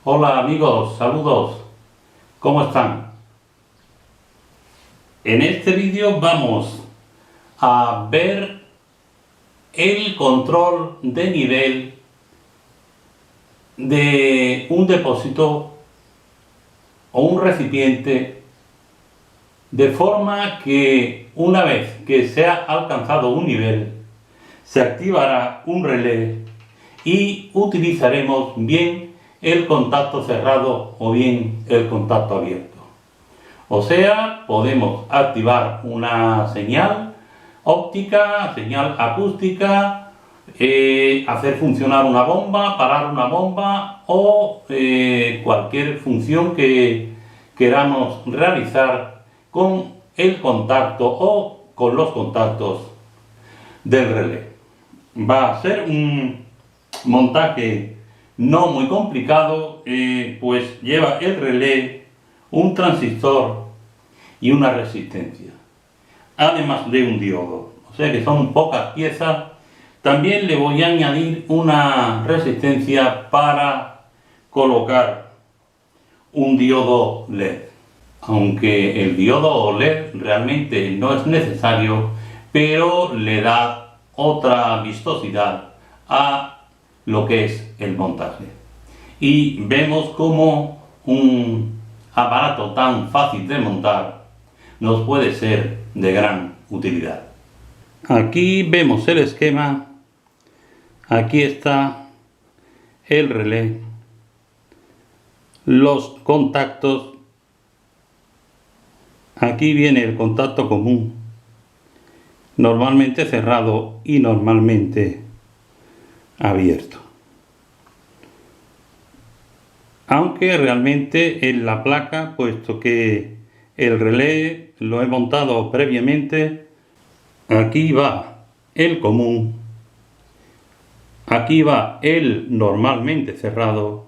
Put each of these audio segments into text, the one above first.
Hola amigos, saludos, ¿cómo están? En este vídeo vamos a ver el control de nivel de un depósito o un recipiente, de forma que una vez que se ha alcanzado un nivel se activará un relé y utilizaremos bien el contacto cerrado o bien el contacto abierto. O sea, podemos activar una señal óptica, señal acústica, hacer funcionar una bomba, parar una bomba o cualquier función que queramos realizar con el contacto o con los contactos del relé. Va a ser un montaje no muy complicado, pues lleva el relé, un transistor y una resistencia, además de un diodo, o sea que son pocas piezas. También le voy a añadir una resistencia para colocar un diodo LED, aunque el diodo LED realmente no es necesario, pero le da otra vistosidad a lo que es el montaje. Y vemos como un aparato tan fácil de montar nos puede ser de gran utilidad. Aquí vemos el esquema, aquí está el relé, los contactos, aquí viene el contacto común, normalmente cerrado y normalmente abierto. Aunque realmente en la placa, puesto que el relé lo he montado previamente, aquí va el común, aquí va el normalmente cerrado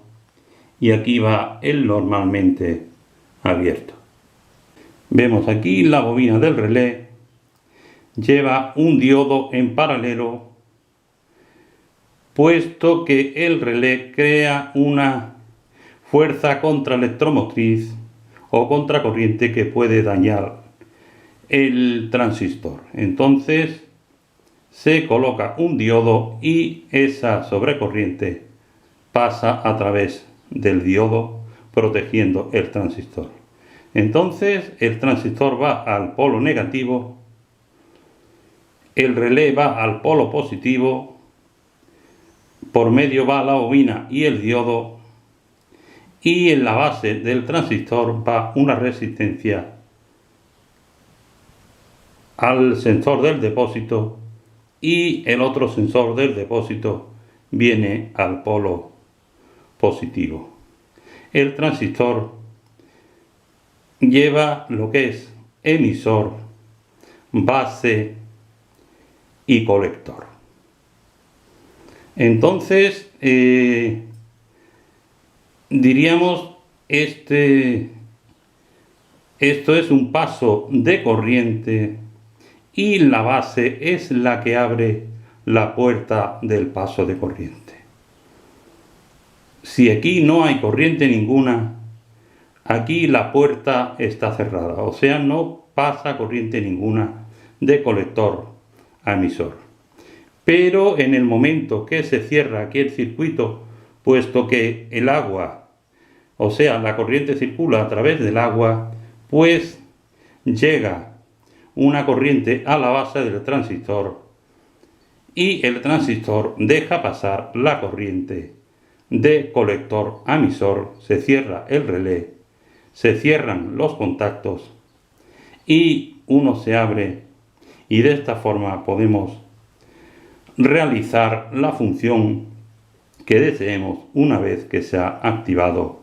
y aquí va el normalmente abierto. Vemos aquí la bobina del relé, lleva un diodo en paralelo, puesto que el relé crea una fuerza contraelectromotriz o contracorriente que puede dañar el transistor. Entonces se coloca un diodo y esa sobrecorriente pasa a través del diodo protegiendo el transistor. Entonces el transistor va al polo negativo, el relé va al polo positivo, por medio va la bobina y el diodo, y en la base del transistor va una resistencia al sensor del depósito y el otro sensor del depósito viene al polo positivo. El transistor lleva lo que es emisor, base y colector. Entonces, diríamos, esto es un paso de corriente y la base es la que abre la puerta del paso de corriente. Si aquí no hay corriente ninguna, aquí la puerta está cerrada, o sea, no pasa corriente ninguna de colector a emisor. Pero en el momento que se cierra aquí el circuito, puesto que el agua, o sea, la corriente circula a través del agua, pues llega una corriente a la base del transistor y el transistor deja pasar la corriente de colector a emisor, se cierra el relé, se cierran los contactos y uno se abre, y de esta forma podemos realizar la función que deseemos una vez que se ha activado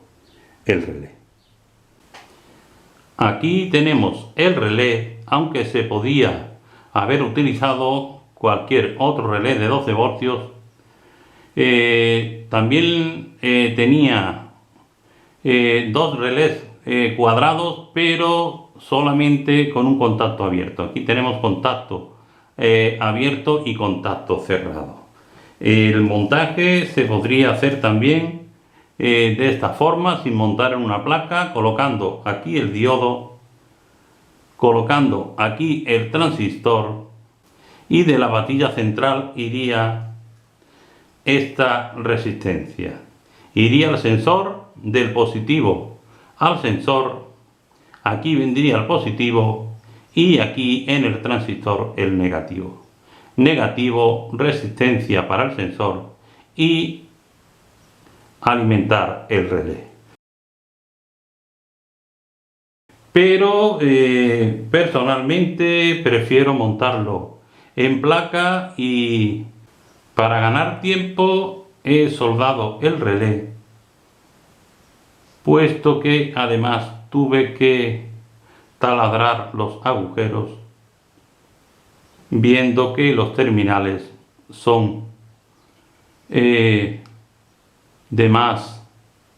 el relé. Aquí tenemos el relé, aunque se podía haber utilizado cualquier otro relé de 12 voltios. También tenía dos relés cuadrados, pero solamente con un contacto abierto. Aquí tenemos contacto abierto y contacto cerrado. El montaje se podría hacer también de esta forma, sin montar en una placa, colocando aquí el diodo, colocando aquí el transistor, y de la batilla central iría esta resistencia. Iría el sensor del positivo al sensor, aquí vendría el positivo y aquí en el transistor el negativo. Negativo, resistencia para el sensor y alimentar el relé. Pero personalmente prefiero montarlo en placa y para ganar tiempo he soldado el relé, puesto que además tuve que taladrar los agujeros, viendo que los terminales son de más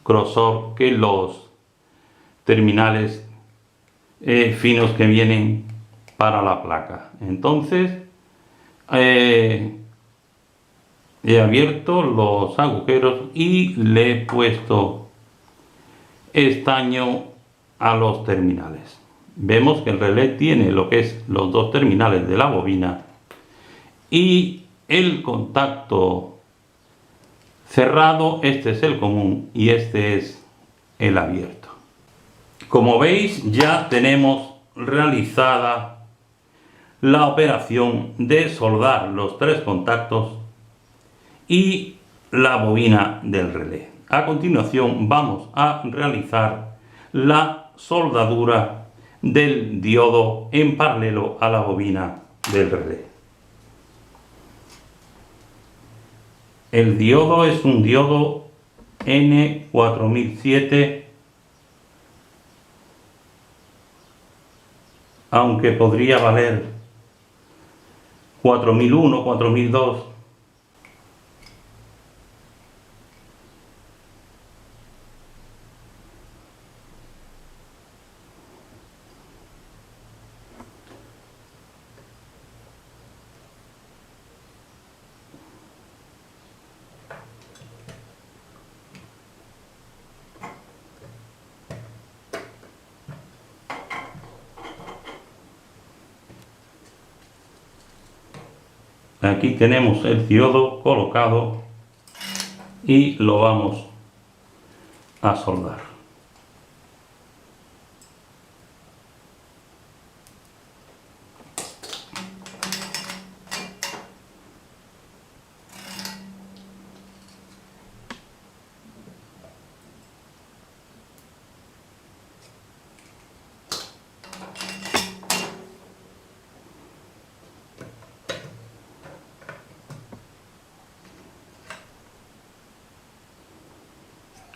grosor que los terminales finos que vienen para la placa. Entonces he abierto los agujeros y le he puesto estaño a los terminales. Vemos que el relé tiene lo que es los dos terminales de la bobina y el contacto cerrado, este es el común y este es el abierto. Como veis, ya tenemos realizada la operación de soldar los tres contactos y la bobina del relé. A continuación vamos a realizar la soldadura del diodo en paralelo a la bobina del relé. El diodo es un diodo N4007, aunque podría valer 4001, 4002. Aquí tenemos el diodo colocado y lo vamos a soldar.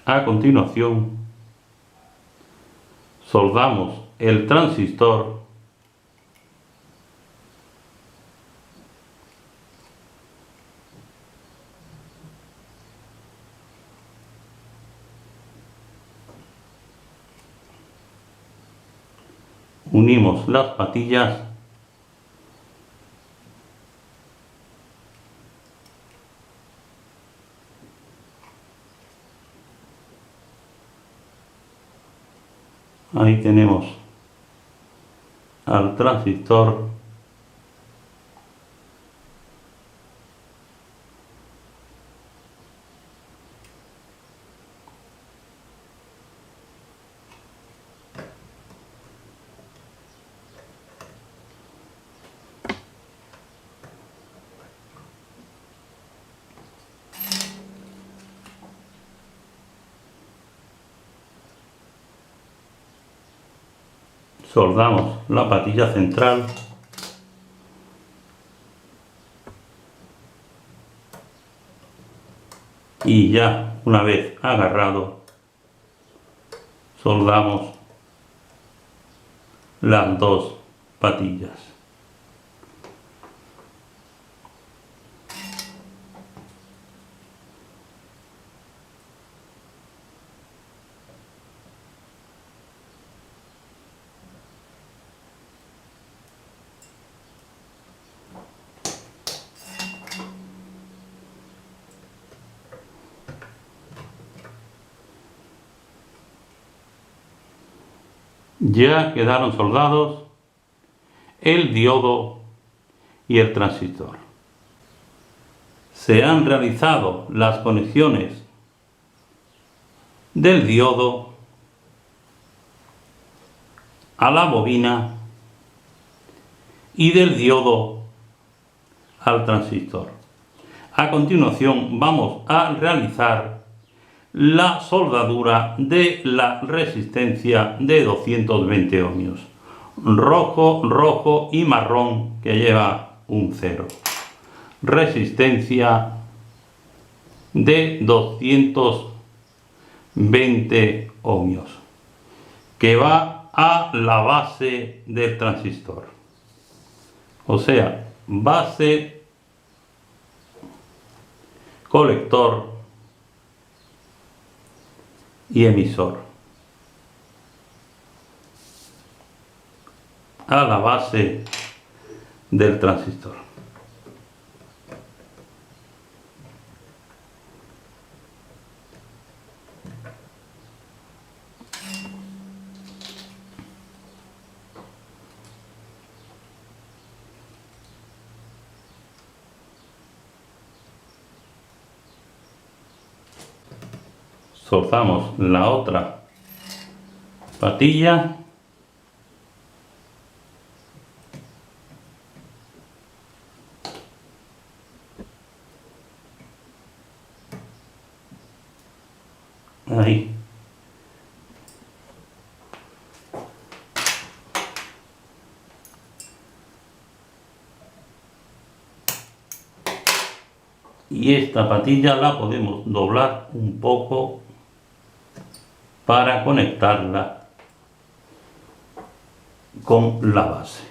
A continuación, soldamos el transistor unimos las patillas ahí tenemos al transistor soldamos la patilla central y ya una vez agarrado soldamos las dos patillas. Ya quedaron soldados el diodo y el transistor. Se han realizado las conexiones del diodo a la bobina y del diodo al transistor. A continuación vamos a realizar la soldadura de la resistencia de 220 ohmios. Rojo, rojo y marrón, que lleva un 0. Resistencia de 220 ohmios, que va a la base del transistor. O sea, base, colector y emisor. A la base del transistor. Soltamos la otra patilla ahí. Y esta patilla la podemos doblar un poco para conectarla con la base.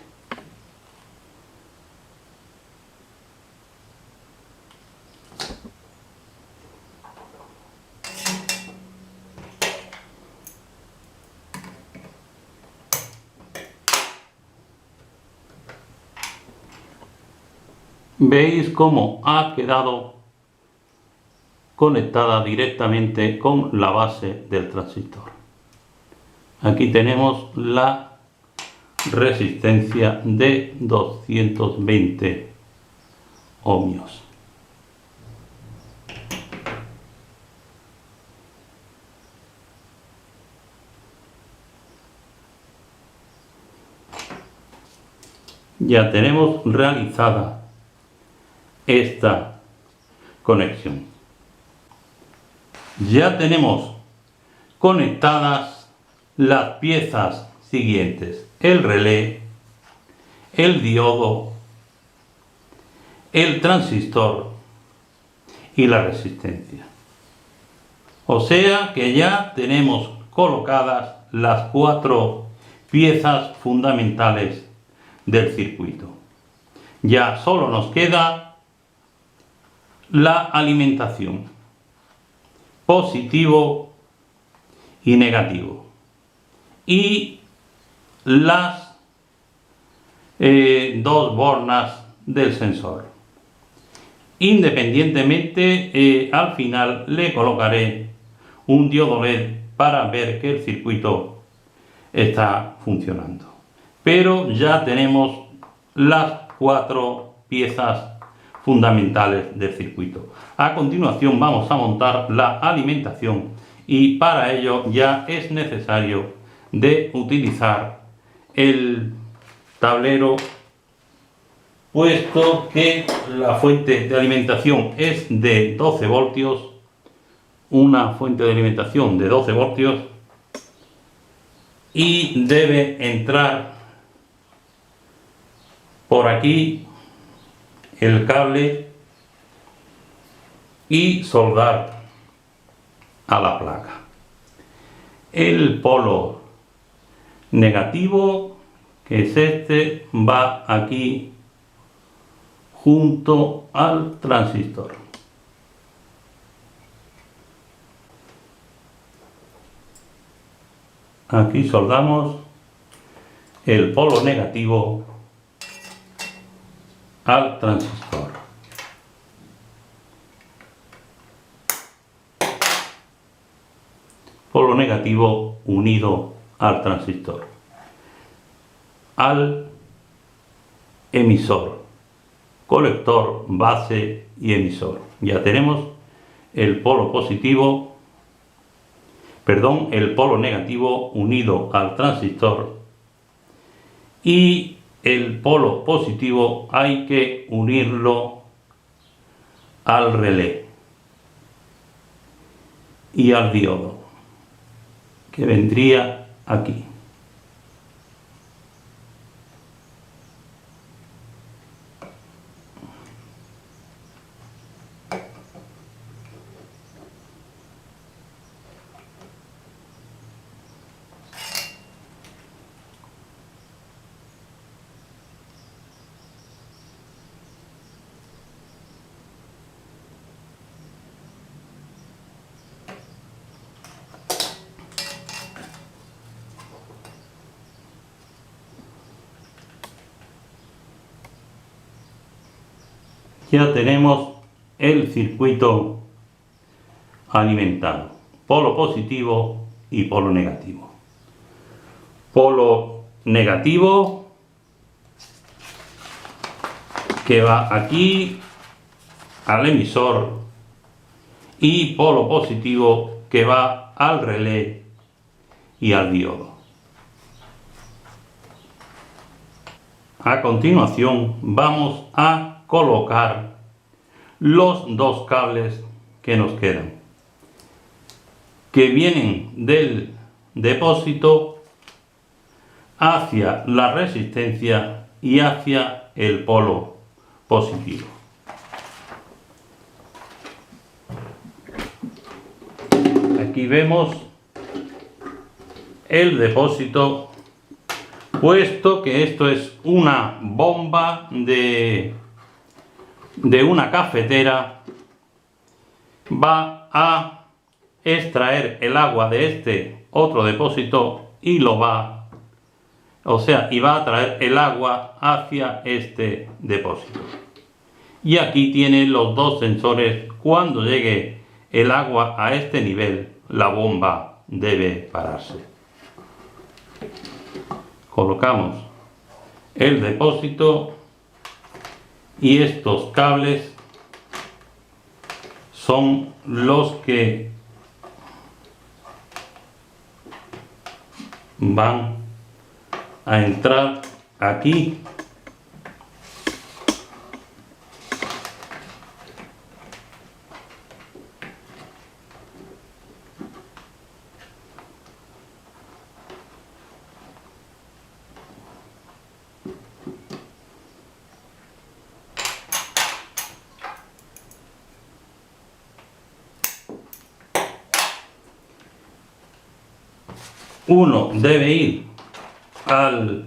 Veis cómo ha quedado conectada directamente con la base del transistor. Aquí tenemos la resistencia de 220 ohmios. Ya tenemos realizada esta conexión. Ya tenemos conectadas las piezas siguientes: el relé, el diodo, el transistor y la resistencia. O sea que ya tenemos colocadas las 4 piezas fundamentales del circuito. Ya solo nos queda la alimentación, positivo y negativo, y las 2 bornas del sensor. Independientemente, al final le colocaré un diodo LED para ver que el circuito está funcionando. Pero ya tenemos las 4 piezas fundamentales del circuito. A continuación vamos a montar la alimentación, y para ello ya es necesario de utilizar el tablero, puesto que la fuente de alimentación es de 12 voltios, una fuente de alimentación de 12 voltios, y debe entrar por aquí el cable y soldar a la placa. El polo negativo, que es este, va aquí junto al transistor. Aquí soldamos el polo negativo al transistor. Polo negativo unido al transistor. al emisor, colector, base y emisor. Ya tenemos el polo positivo, el polo negativo unido al transistor, y el polo positivo hay que unirlo al relé y al diodo, que vendría aquí. Ya tenemos el circuito alimentado, polo positivo y polo negativo. Polo negativo que va aquí al emisor y polo positivo que va al relé y al diodo. A continuación vamos a colocar los dos cables que nos quedan, que vienen del depósito hacia la resistencia y hacia el polo positivo. Aquí vemos el depósito, puesto que esto es una bomba de una cafetera, va a extraer el agua de este otro depósito y va a traer el agua hacia este depósito. Y aquí tiene los dos sensores. Cuando llegue el agua a este nivel, la bomba debe pararse. Colocamos el depósito y estos cables son los que van a entrar aquí . Uno debe ir al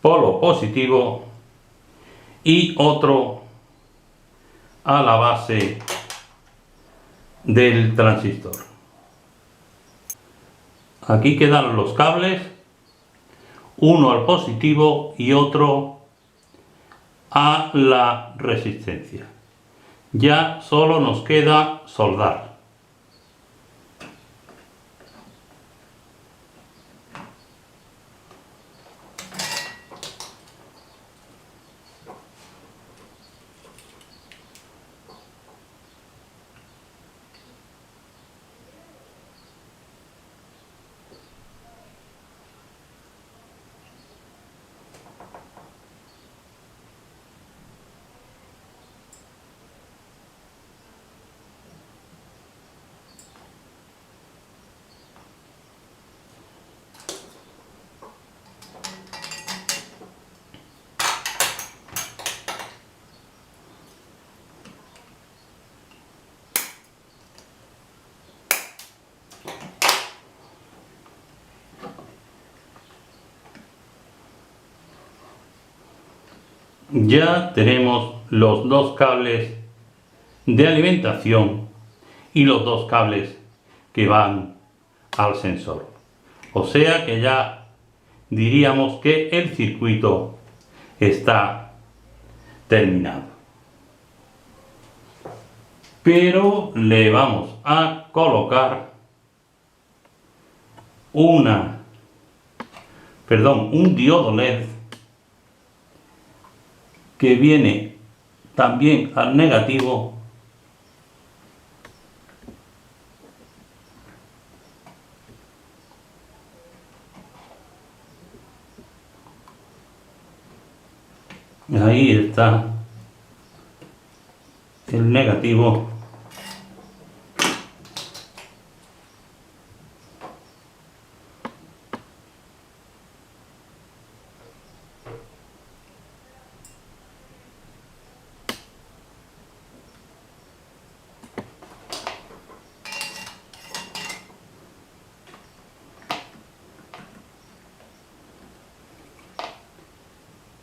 polo positivo y otro a la base del transistor. Aquí quedan los cables, uno al positivo y otro a la resistencia. Ya solo nos queda soldar. Ya tenemos los dos cables de alimentación y los dos cables que van al sensor. O sea que ya diríamos que el circuito está terminado. Pero le vamos a colocar un diodo LED que viene también al negativo, ahí está el negativo.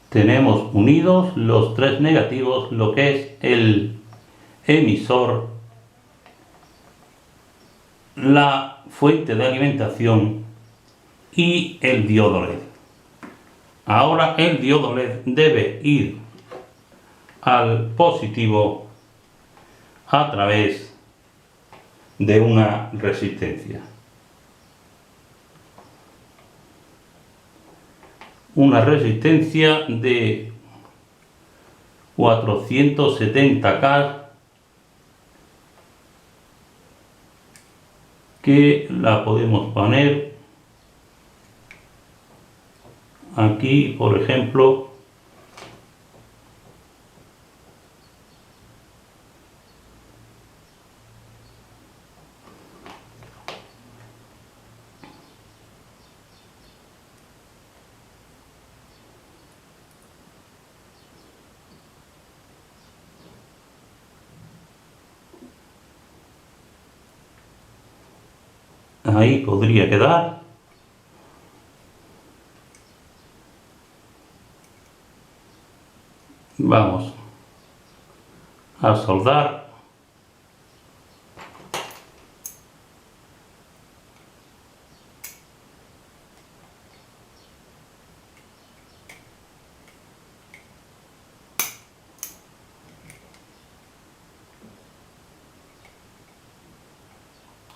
Tenemos unidos los tres negativos, lo que es el emisor, la fuente de alimentación y el diodo LED. Ahora el diodo LED debe ir al positivo a través de una resistencia. Una resistencia de 470K que la podemos poner aquí, por ejemplo. Ahí podría quedar. Vamos a soldar.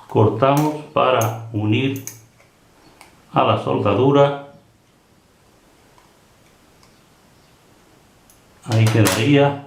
Cortamos para unir a la soldadura. Ahí quedaría.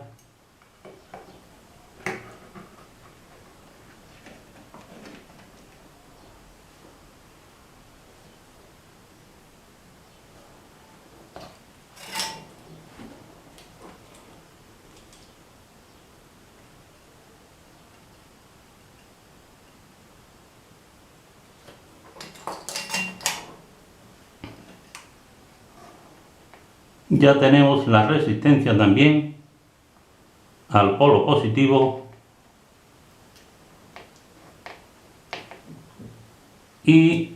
Ya tenemos la resistencia también al polo positivo y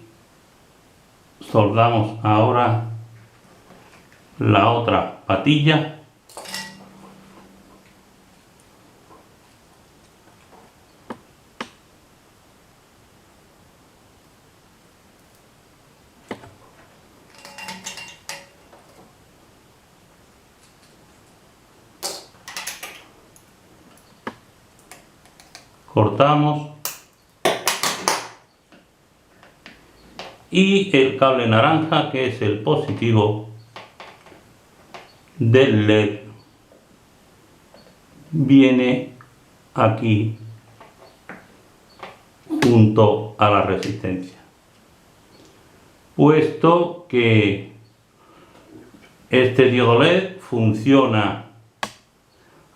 soldamos ahora la otra patilla. Cortamos y el cable naranja, que es el positivo del LED, viene aquí junto a la resistencia, puesto que este diodo LED funciona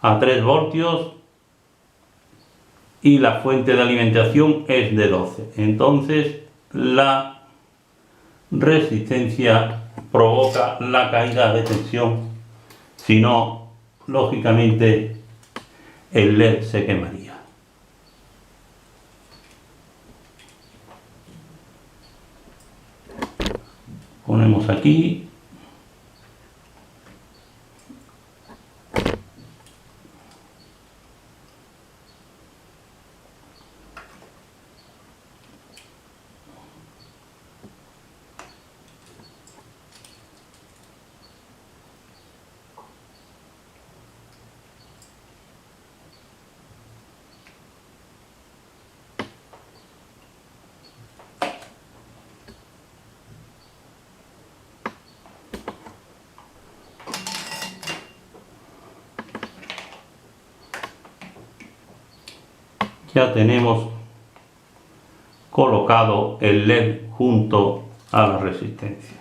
a 3 voltios y la fuente de alimentación es de 12. Entonces la resistencia provoca la caída de tensión, si no, lógicamente el LED se quemaría. Ponemos aquí. ya tenemos colocado el LED junto a la resistencia.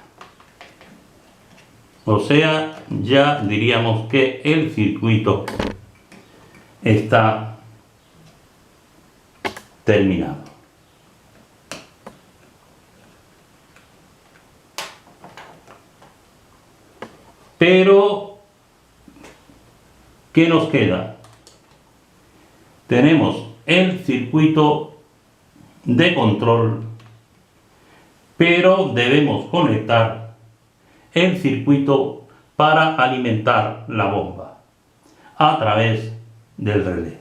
O sea, ya diríamos que el circuito está terminado. Pero, ¿qué nos queda? Tenemos el circuito de control, pero debemos conectar el circuito para alimentar la bomba a través del relé.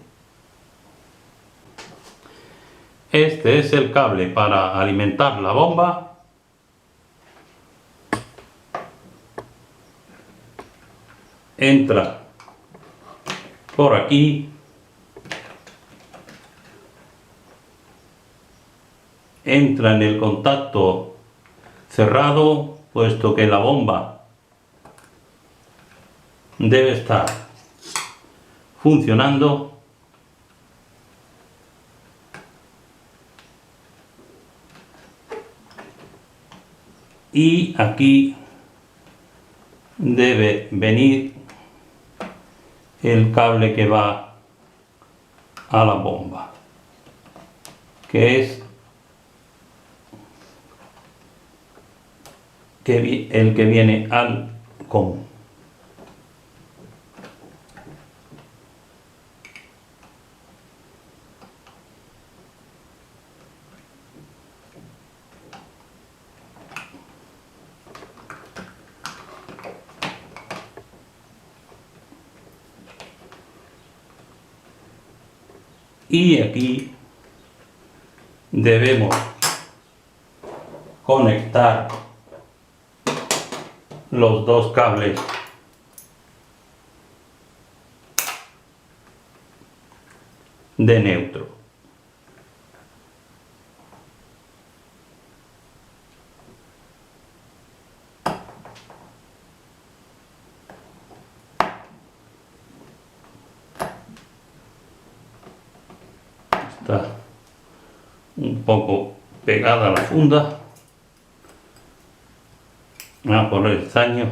Este es el cable para alimentar la bomba. Entra por aquí, entra en el contacto cerrado, puesto que la bomba debe estar funcionando. Y aquí debe venir el cable que va a la bomba, que es el que viene al común. Y aquí debemos conectar los dos cables de neutro. Está un poco pegada a la funda. Voy a poner el estaño.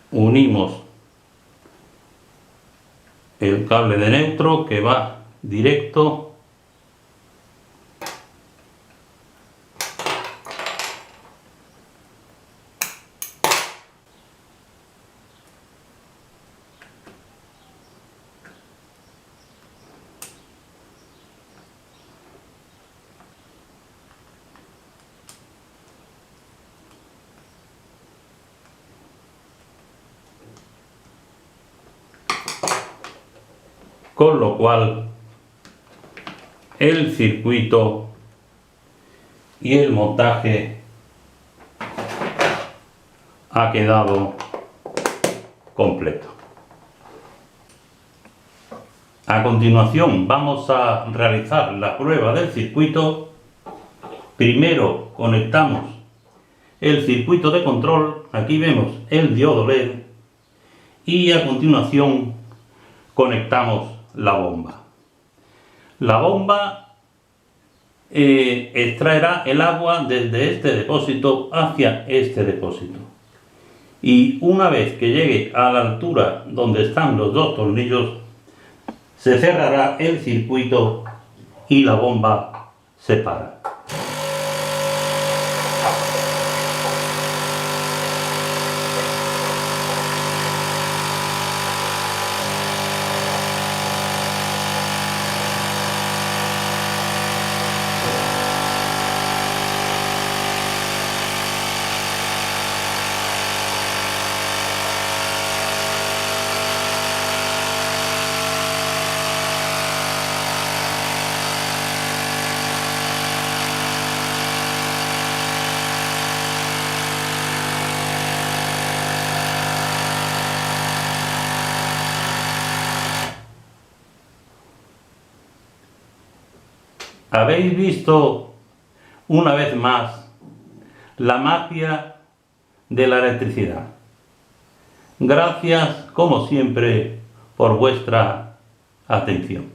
Unimos el cable de neutro que va directo con lo cual el circuito y el montaje ha quedado completo. A continuación vamos a realizar la prueba del circuito. Primero conectamos el circuito de control, aquí vemos el diodo LED, y a continuación conectamos la bomba. La bomba extraerá el agua desde este depósito hacia este depósito, y una vez que llegue a la altura donde están los dos tornillos, se cerrará el circuito y la bomba se para. Habéis visto una vez más la magia de la electricidad. Gracias, como siempre, por vuestra atención.